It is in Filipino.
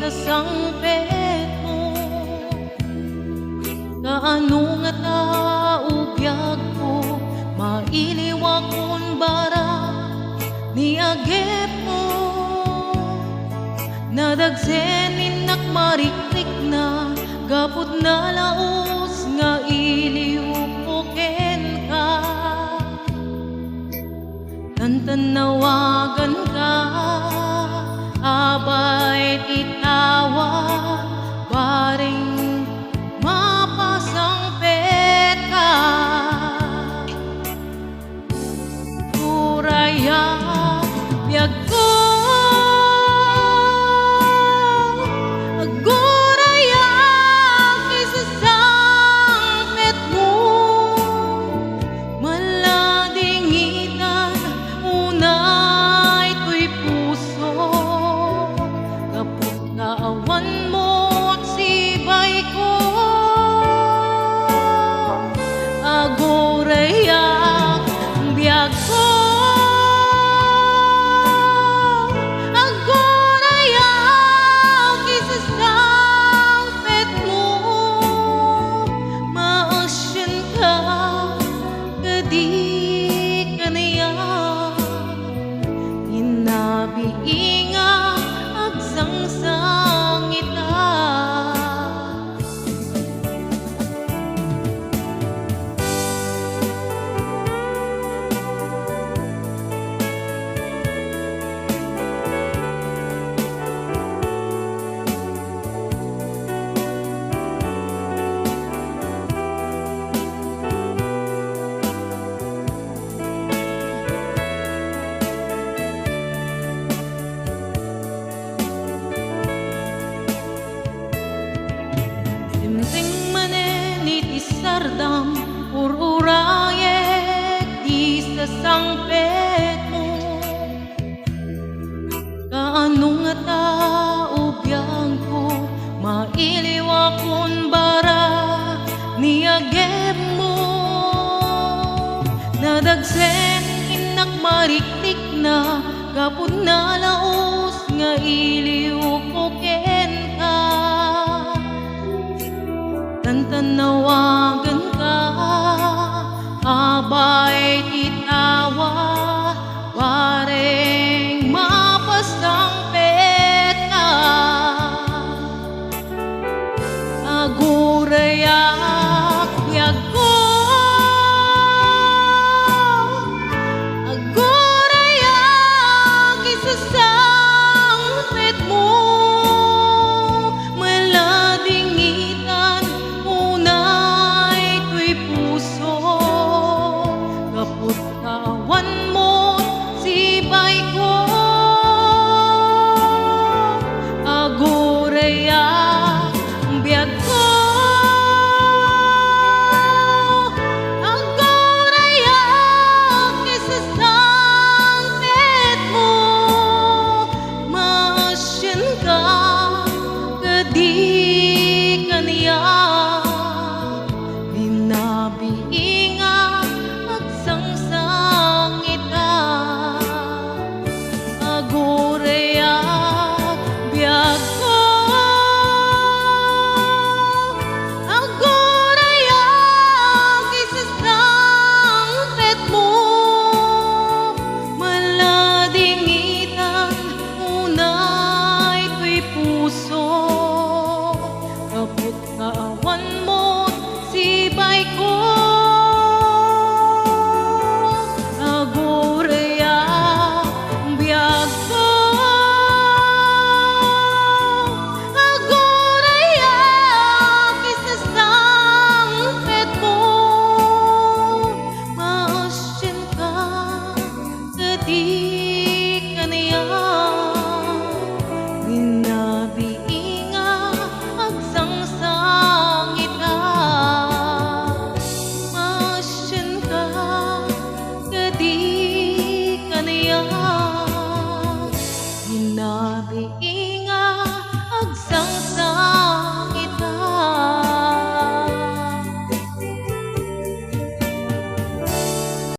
sa sangpet mo. Kaano nga taubiyag ko, mailiwa kon bara ni agep mo. Nadagsen inak mariklik na, gapot na laos nga iliupoken ka. Tantanawagan ka, abay itawa, baring mapasang peta. Turaya biyag ko, aguraya kaysa sangpet mo. Maladingitan unay to'y puso, kapag naawan mo't sibay ko. Aguraya biyag ko, aguraya kaysa sangpet mo. Maasyan ka, kadi ka niya, inabiinga agsangsang ita. Timting manen iti sardam, ururayek di sa sangpet mo. Kaano nga taubiyang ko, mailiwa kon bara ni agep mo. Nadagsen inak mariklik na, gapod na laos nga iliupoken ka. Tantanawagan ka, abay itawa, pareng mapasang peta. Aguraya biyag ko, aguraya kaysa sangpet mo. Maladingitan unay to'y puso, kaput kawan mo sibay ko. Aguraya biyag ko, aguraya kaysa sangpet mo. Maasyan ka, kadi ka niya, binabiinga agsangsang ita. Aguraya biyag ko, aguraya kaysa sangpet mo. Maladingitan unay to'y puso, kaput kaawan mo't sibay ko. Aguraya biyag ko, aguraya kaysa sangpet mo. Maasyan ka, kadi ka niya, binabiinga agsangsang ita. Maasyan ka, kadi ka niya, binabiinga agsangsang